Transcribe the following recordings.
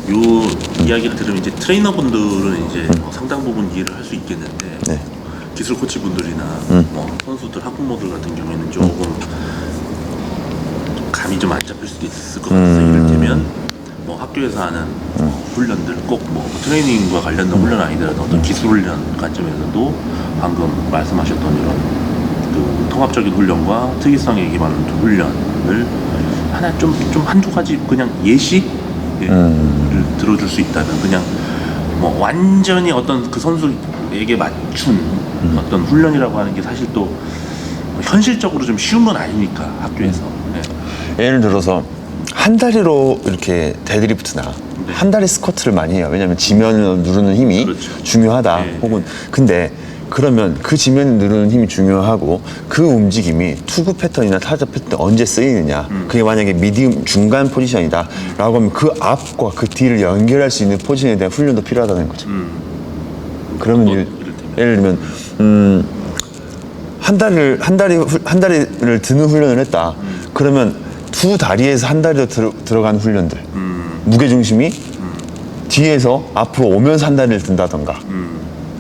이야기를 들으면 이제 트레이너분들은 이제 상당 부분 이해를 할 수 있겠는데 네. 기술 코치분들이나 뭐 선수들, 학부모들 같은 경우에는 조금 좀 감이 좀 안 잡힐 수도 있을 것 같아요. 이를테면 뭐 학교에서 하는 훈련들 꼭 뭐 트레이닝과 관련된 훈련 아니더라도 어떤 기술 훈련 관점에서도 방금 말씀하셨던 이런 그 통합적인 훈련과 특이성에 기반한 훈련을 하나 좀 한두 가지 그냥 예시를 들어줄 수 있다면 그냥 뭐 완전히 어떤 그 선수에게 맞춘 어떤 훈련이라고 하는 게 사실 또 현실적으로 좀 쉬운 건 아니니까 학교에서. 네. 예를 들어서 한 다리로 이렇게 데드리프트나 네. 한 다리 스쿼트를 많이 해요. 왜냐하면 지면을 누르는 힘이 그렇죠. 중요하다. 네. 혹은 근데 그러면 그 지면을 누르는 힘이 중요하고 그 움직임이 투구 패턴이나 타자 패턴 언제 쓰이느냐. 그게 만약에 미디움 중간 포지션이다 라고 하면 그 앞과 그 뒤를 연결할 수 있는 포지션에 대한 훈련도 필요하다는 거죠. 그러면 예를 들면 한 다리를 드는 훈련을 했다. 그러면 두 다리에서 한 다리로 들어가는 훈련들. 무게중심이 뒤에서 앞으로 오면서 한 다리를 든다던가.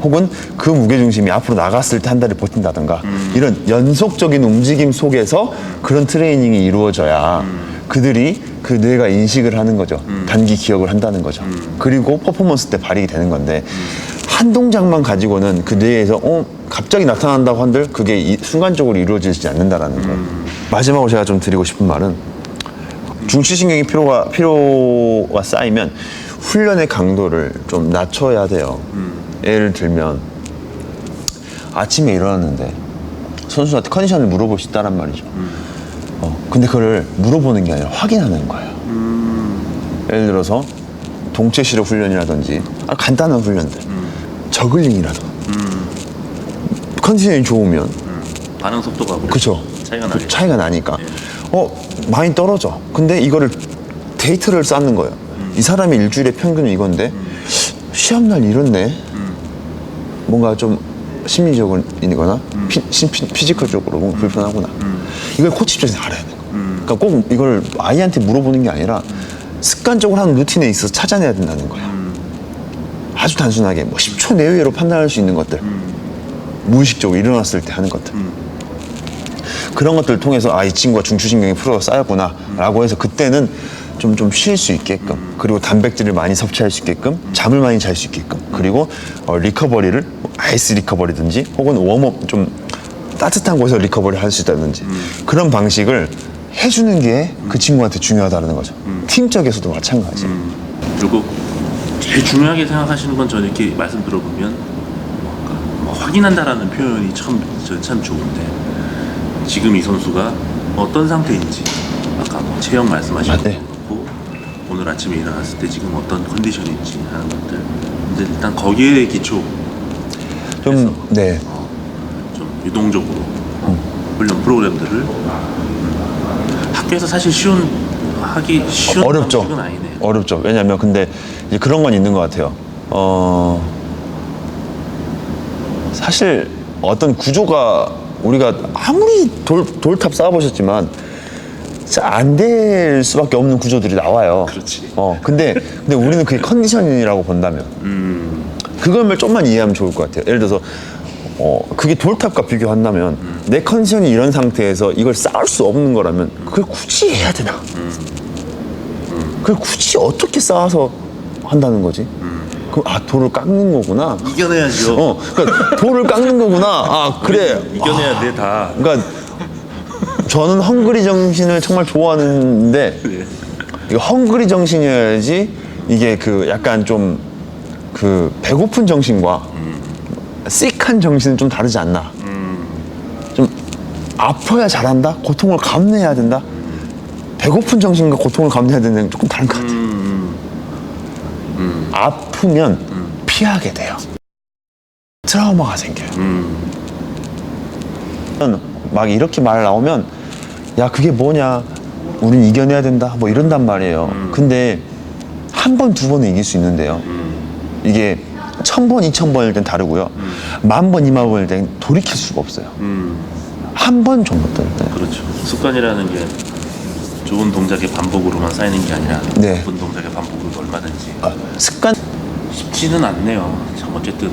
혹은 그 무게중심이 앞으로 나갔을 때 한 다리를 버틴다던가. 이런 연속적인 움직임 속에서 그런 트레이닝이 이루어져야 그들이 그 뇌가 인식을 하는 거죠. 단기 기억을 한다는 거죠. 그리고 퍼포먼스 때 발휘가 되는 건데 한 동작만 가지고는 그 뇌에서 갑자기 나타난다고 한들 그게 순간적으로 이루어지지 않는다라는 거. 마지막으로 제가 좀 드리고 싶은 말은 중추신경의 피로가 쌓이면 훈련의 강도를 좀 낮춰야 돼요. 예를 들면 아침에 일어났는데 선수한테 컨디션을 물어볼 수 있다란 말이죠. 근데 그걸 물어보는 게 아니라 확인하는 거예요. 예를 들어서 동체 시력 훈련이라든지 간단한 훈련들, 저글링이라도 컨디션이 좋으면 반응 속도가 그쵸 차이가 나니까 네. 많이 떨어져. 근데 이거를 데이터를 쌓는 거예요. 이 사람의 일주일의 평균은 이건데 시합날 이렇네. 뭔가 좀 심리적이거나 피지컬적으로 뭔가 불편하구나. 이걸 코치 입장에서 알아야 되는 거예요. 그러니까 꼭 이걸 아이한테 물어보는 게 아니라 습관적으로 하는 루틴에 있어서 찾아내야 된다는 거예요. 아주 단순하게 뭐 10초 내외로 판단할 수 있는 것들, 무의식적으로 일어났을 때 하는 것들, 그런 것들을 통해서 이 친구가 중추신경이 풀어서 쌓였구나 라고 해서 그때는 좀 쉴 수 있게끔, 그리고 단백질을 많이 섭취할 수 있게끔, 잠을 많이 잘 수 있게끔, 그리고 리커버리를 아이스 리커버리든지 혹은 웜업 좀 따뜻한 곳에서 리커버리를 할 수 있다든지 그런 방식을 해주는 게 그 친구한테 중요하다는 거죠. 팀적에서도 마찬가지. 그리고 제일 중요하게 생각하시는 건 저는 이렇게 말씀 들어보면 뭐 확인한다라는 표현이 참 좋은데 지금 이 선수가 어떤 상태인지 아까 뭐 체형 말씀하신 것도 그렇고 오늘 아침에 일어났을 때 지금 어떤 컨디션인지 하는 것들 근데 일단 거기에 기초 좀 유동적으로 훈련 프로그램들을 학교에서 사실 쉬운 어렵죠. 방식은 아니네. 어렵죠. 왜냐하면 근데 이제 그런 건 있는 것 같아요. 사실 어떤 구조가 우리가 아무리 돌탑 쌓아보셨지만 안 될 수밖에 없는 구조들이 나와요. 그렇지. 근데 우리는 그게 컨디션이라고 본다면 그걸 좀만 이해하면 좋을 것 같아요. 예를 들어서 그게 돌탑과 비교한다면 내 컨디션이 이런 상태에서 이걸 쌓을 수 없는 거라면 그걸 굳이 해야 되나? 그걸 굳이 어떻게 쌓아서 한다는 거지? 그럼 돌을 깎는 거구나. 이겨내야죠. 그러니까 돌을 깎는 거구나. 그래. 이겨내야 돼 다. 그러니까 저는 헝그리 정신을 정말 좋아하는데 네. 이거 헝그리 정신이어야지 이게 그 약간 좀 그 배고픈 정신과 씩한 정신은 좀 다르지 않나. 좀 아파야 잘한다. 고통을 감내해야 된다. 배고픈 정신과 고통을 감내해야 되는 건 조금 다른 것 같아요. 아프면 피하게 돼요. 트라우마가 생겨요. 막 이렇게 말 나오면 야 그게 뭐냐 우린 이겨내야 된다 뭐 이런단 말이에요. 근데 한 번, 두 번은 이길 수 있는데요. 이게 1000번, 2000번일 땐 다르고요. 10,000번, 20,000번일 땐 돌이킬 수가 없어요. 한 번 정도 때. 그렇죠. 습관이라는 게 좋은 동작의 반복으로만 쌓이는 게 아니라 네. 나쁜 동작의 반복으로도 얼마든지 습관? 쉽지는 않네요. 참 어쨌든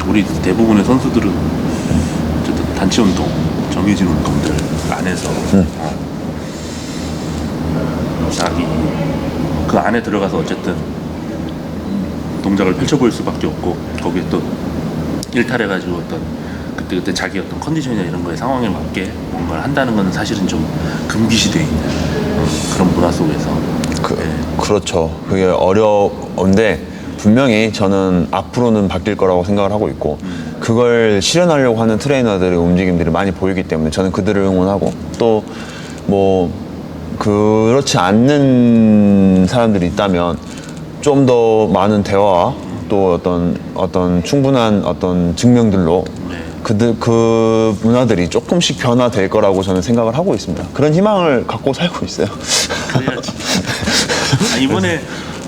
우리 대부분의 선수들은 어쨌든 단체 운동, 정해진 운동들 안에서 자기 그 안에 들어가서 어쨌든 동작을 펼쳐볼 수밖에 없고 거기에 또 일탈해가지고 어떤 그때 자기 어떤 컨디션이나 이런 거에 상황에 맞게 뭔가를 한다는 건 사실은 좀 금기시되어 있는 그런 문화 속에서 그렇죠. 그게 어려운데 분명히 저는 앞으로는 바뀔 거라고 생각을 하고 있고 그걸 실현하려고 하는 트레이너들의 움직임들이 많이 보이기 때문에 저는 그들을 응원하고 또 뭐 그렇지 않는 사람들이 있다면 좀 더 많은 대화와 또 어떤 충분한 어떤 증명들로 그 문화들이 조금씩 변화될 거라고 저는 생각을 하고 있습니다. 그런 희망을 갖고 살고 있어요. 그래야지. 이번에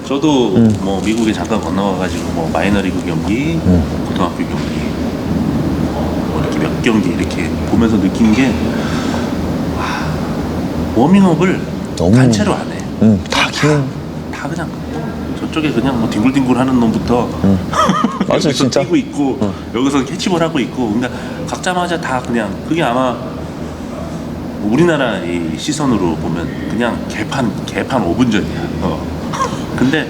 저도 뭐 미국에 잠깐 건너가가지고 뭐 마이너리그 경기, 고등학교 경기, 뭐 이렇게 몇 경기 이렇게 보면서 느낀 게 워밍업을 너무- 단체로 안 해. 다 다 그냥 저쪽에 그냥 뭐 뒹굴뒹굴 하는 놈부터 맞아, 여기서 진짜. 뛰고 있고 여기서 캐치볼 하고 있고 그러니까 각자마자 다 그냥 그게 아마 우리나라 이 시선으로 보면 그냥 개판 5분 전이야. 근데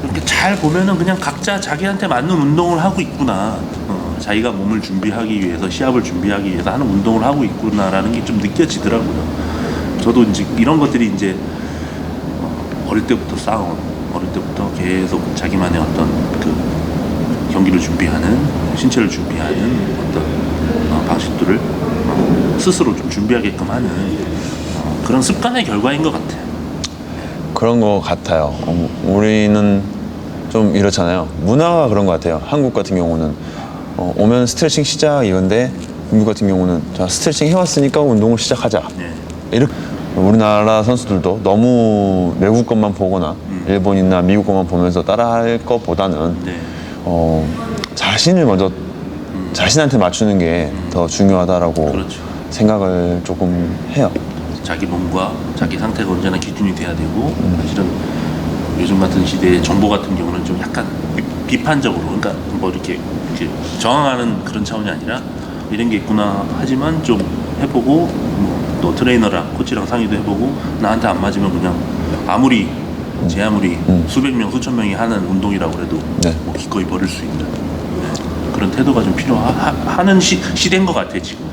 이렇게 잘 보면은 그냥 각자 자기한테 맞는 운동을 하고 있구나. 자기가 몸을 준비하기 위해서 시합을 준비하기 위해서 하는 운동을 하고 있구나라는 게 좀 느껴지더라고요. 저도 이제 이런 것들이 이제 어릴 때부터 쌓아온 어릴 때부터 계속 자기만의 어떤 그 경기를 준비하는 신체를 준비하는 어떤 방식들을 스스로 좀 준비하게끔 하는 그런 습관의 결과인 것 같아요. 그런 것 같아요. 우리는 좀 이렇잖아요. 문화가 그런 것 같아요. 한국 같은 경우는 오면 스트레칭 시작 이건데 미국 같은 경우는 자 스트레칭 해왔으니까 운동을 시작하자. 네. 이렇게 우리나라 선수들도 너무 외국 것만 보거나 일본이나 미국 것만 보면서 따라할 것보다는 네. 자신을 먼저 자신한테 맞추는 게 더 중요하다라고 그렇죠. 생각을 조금 해요. 자기 몸과 자기 상태가 언제나 기준이 돼야 되고 사실은 요즘 같은 시대에 정보 같은 경우는 좀 약간 비판적으로 그러니까 뭐 이렇게 저항하는 그런 차원이 아니라 이런 게 있구나 하지만 좀 해보고 뭐 또 트레이너랑 코치랑 상의도 해보고 나한테 안 맞으면 그냥 아무리 제 아무리 수백 명 수천 명이 하는 운동이라고 해도 네. 뭐 기꺼이 버릴 수 있는 그런 태도가 좀 필요하는 시대인 것 같아 지금.